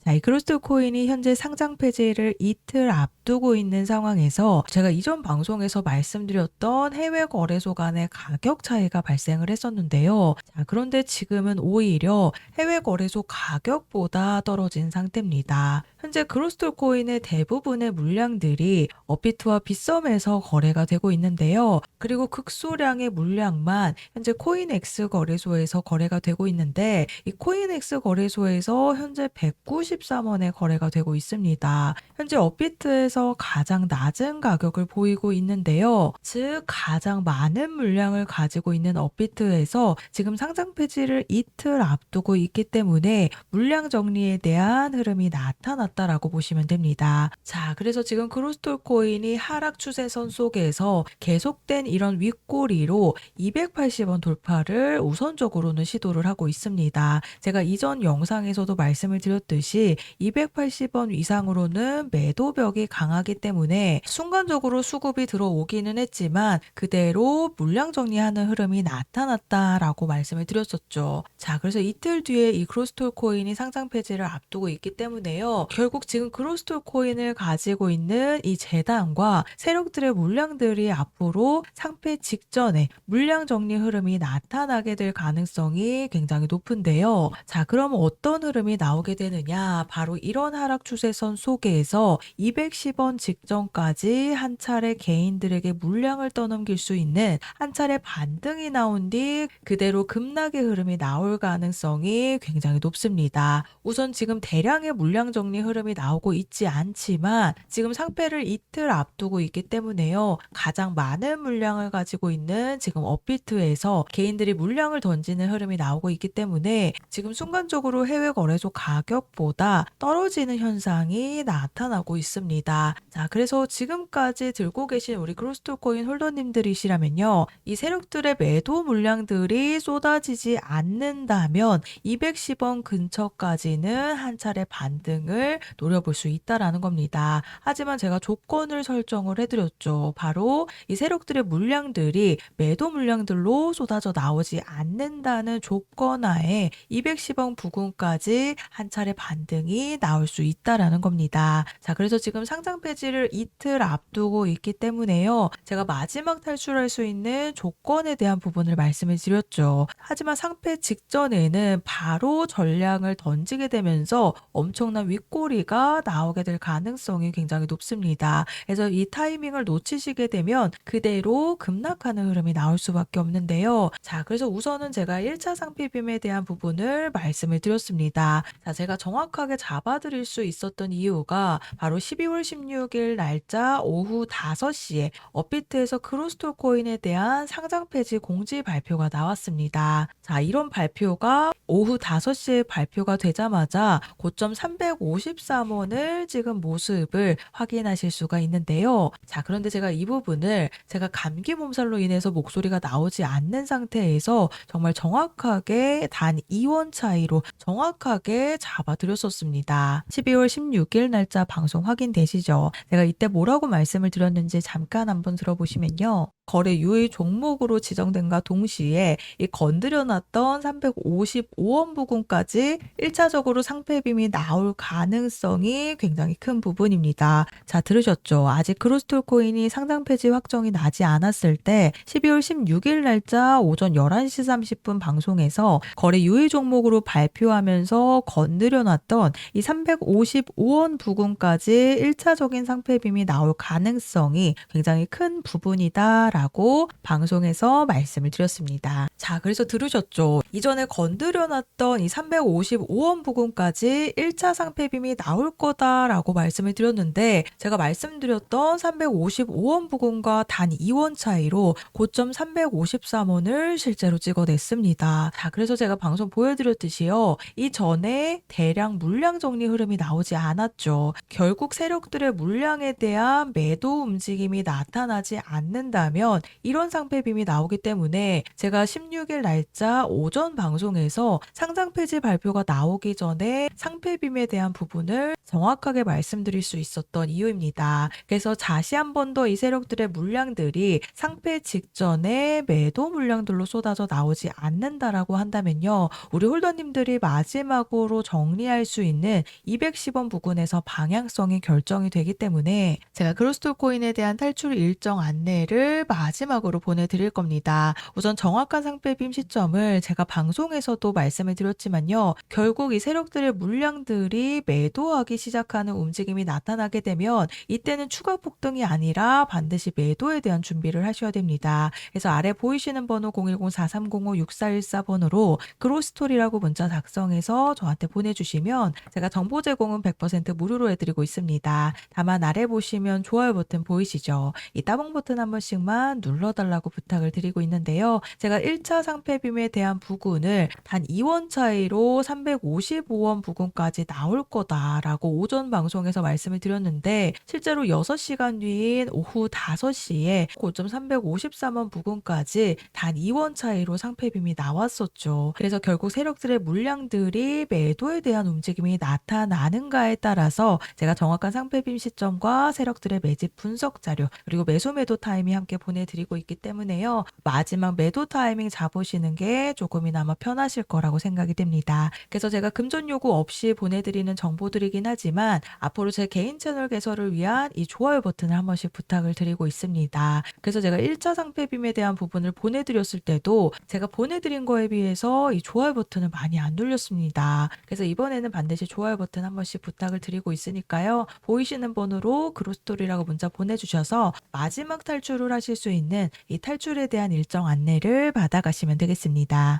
자, 이 크루스트 코인이 현재 상장 폐지를 이틀 앞두고 있는 상황에서 제가 이전 방송에서 말씀드렸던 해외 거래소 간의 가격 차이가 발생을 했었는데요. 자, 그런데 지금은 오히려 해외 거래소 가격보다 떨어진 상태입니다. 현재 크루스트 코인의 대부분의 물량들이 업비트와 빗썸에서 거래가 되고 있는데요. 그리고 극소량의 물량만 현재 코인엑스 거래소에서 거래가 되고 있는데, 이 코인엑스 거래소에서 현재 193원에 거래가 되고 있습니다. 현재 업비트에서 가장 낮은 가격을 보이고 있는데요. 즉 가장 많은 물량을 가지고 있는 업비트에서 지금 상장 폐지를 이틀 앞두고 있기 때문에 물량 정리에 대한 흐름이 나타났다라고 보시면 됩니다. 자, 그래서 지금 크루스트 코인이 하락 추세선 속에서 계속된 이런 윗꼬리로 280원 돌파를 우선적으로는 시도를 하고 있습니다. 제가 이전 영상에서도 말씀을 드렸듯이 280원 이상으로는 매도벽이 강하기 때문에 순간적으로 수급이 들어오기는 했지만 그대로 물량 정리하는 흐름이 나타났다라고 말씀을 드렸었죠. 자, 그래서 이틀 뒤에 이 크루스트 코인이 상장 폐지를 앞두고 있기 때문에요. 결국 지금 크루스트 코인을 가지고 있는 이 재단과 세력들의 물량들이 앞으로 상폐 직전에 물량 정리 흐름이 나타나게 될 가능성이 굉장히 높은데요. 자, 그럼 어떤 흐름이 나오게 되느냐? 바로 이런 하락 추세선 속에서 210원 직전까지 한 차례 개인들에게 물량을 떠넘길 수 있는 한 차례 반등이 나온 뒤 그대로 급락의 흐름이 나올 가능성이 굉장히 높습니다. 우선 지금 대량의 물량 정리 흐름이 나오고 있지 않지만 지금 상패를 이틀 앞두고 있기 때문에요. 가장 많은 물량을 가지고 있는 지금 업비트에서 개인들이 물량을 던지는 흐름이 나오고 있기 때문에 지금 순간적으로 해외 거래소 가격보다 떨어지는 현상이 나타나고 있습니다. 자, 그래서 지금까지 들고 계신 우리 크루스트 코인 홀더님들이시라면요. 이 세력들의 매도 물량들이 쏟아지지 않는다면 210원 근처까지는 한 차례 반등을 노려볼 수 있다라는 겁니다. 하지만 제가 조건을 설정을 해드렸죠. 바로 이 세력들의 물량들이 매도 물량들로 쏟아져 나오지 않는다는 조건 하에 210원 부근까지 한 차례 반등이 나올 수 있다라는 겁니다. 자, 그래서 지금 상장 폐지를 이틀 앞두고 있기 때문에요. 제가 마지막 탈출할 수 있는 조건에 대한 부분을 말씀을 드렸죠. 하지만 상폐 직전에는 바로 전량을 던지게 되면서 엄청난 윗꼬리가 나오게 될 가능성이 굉장히 높습니다. 그래서 이 타이밍을 놓치시게 되면 그대로 급락하는 흐름이 나올 수밖에 없는데요. 자, 그래서 우선은 제가 1차 상피빔에 대한 부분을 말씀을 드렸습니다. 자, 제가 정확하게 잡아드릴 수 있었던 이유가 바로 12월 16일 날짜 오후 5시에 업비트에서 크루스트 코인에 대한 상장 폐지 공지 발표가 나왔습니다. 자, 이런 발표가 오후 5시에 발표가 되자마자 고점 353원을 찍은 모습을 확인하실 수가 있는데요. 자, 그런데 제가 이 부분을 제가 감기 몸살로 인해서 목소리가 나오지 않는 상태에서 정말 정확하게 단 2원 차이로 정확하게 잡아드렸었습니다. 12월 16일 날짜 방송 확인되시죠? 제가 이때 뭐라고 말씀을 드렸는지 잠깐 한번 들어보시면요. 거래 유의 종목으로 지정된과 동시에 이 건드려놨던 355원 부근까지 1차적으로 상패빔이 나올 가능성이 굉장히 큰 부분입니다. 자, 들으셨죠? 아직 크루스트 코인이 상장 폐지 확정이 나지 않았을 때 12월 16일 날짜 오전 11시 30분 방송에서 거래 유의 종목으로 발표하면서 건드려놨던 이 355원 부근까지 1차적인 상패빔이 나올 가능성이 굉장히 큰 부분이다 라고 방송에서 말씀을 드렸습니다. 자, 그래서 들으셨죠? 이전에 건드려놨던 이 355원 부근까지 1차 상패빔이 나올 거다라고 말씀을 드렸는데 제가 말씀드렸던 355원 부근과 단 2원 차이로 고점 353원을 실제로 찍어냈습니다. 자, 그래서 제가 방송 보여드렸듯이요. 이전에 대량 물량 정리 흐름이 나오지 않았죠. 결국 세력들의 물량에 대한 매도 움직임이 나타나지 않는다면 이런 상패빔이 나오기 때문에 제가 16일 날짜 오전 방송에서 상장 폐지 발표가 나오기 전에 상패빔에 대한 부분을 정확하게 말씀드릴 수 있었던 이유입니다. 그래서 다시 한 번 더 이 세력들의 물량들이 상패 직전에 매도 물량들로 쏟아져 나오지 않는다라고 한다면요. 우리 홀더님들이 마지막으로 정리할 수 있는 210원 부근에서 방향성이 결정이 되기 때문에 제가 크로스톨 코인에 대한 탈출 일정 안내를 마지막으로 보내드릴 겁니다. 우선 정확한 상패 빔 시점을 제가 방송에서도 말씀을 드렸지만요. 결국 이 세력들의 물량들이 매도하기 시작하는 움직임이 나타나게 되면 이때는 추가 폭등이 아니라 반드시 매도에 대한 준비를 하셔야 됩니다. 그래서 아래 보이시는 번호 010-4305-6414번으로 크로스톨이라고 문자 작성해서 저한테 보내주시면 제가 정보 제공은 100% 무료로 해드리고 있습니다. 다만 아래 보시면 좋아요 버튼 보이시죠? 이 따봉 버튼 한 번씩만 눌러달라고 부탁을 드리고 있는데요. 제가 1차 상패빔에 대한 부근을 단 2원 차이로 355원 부근까지 나올 거다라고 오전 방송에서 말씀을 드렸는데 실제로 6시간 뒤인 오후 5시에 고점 353원 부근까지 단 2원 차이로 상패빔이 나왔었죠. 그래서 결국 세력들의 물량들이 매도에 대한 움직임이 나타나는가에 따라서 제가 정확한 상패빔 시점과 세력들의 매집 분석 자료 그리고 매수 매도 타이밍 함께 보내드리고 있기 때문에요. 마지막 매도 타이밍 잡으시는 게 조금이나마 편하실 거라고 생각이 됩니다. 그래서 제가 금전 요구 없이 보내드리는 정보들이긴 하지만 앞으로 제 개인 채널 개설을 위한 이 좋아요 버튼을 한 번씩 부탁을 드리고 있습니다. 그래서 제가 1차 상패빔에 대한 부분을 보내드렸을 때도 제가 보내드린 거에 비해서 이 좋아요 버튼을 많이 안 눌렸습니다. 그래서 이번에는 반드시 좋아요 버튼 한 번씩 부탁을 드리고 있으니까요. 보이시는 번호로 크로스톨이라고 문자 보내주셔서 마지막 탈출을 하실 수 있는 이 탈출에 대한 일정 안내를 받아가시면 되겠습니다.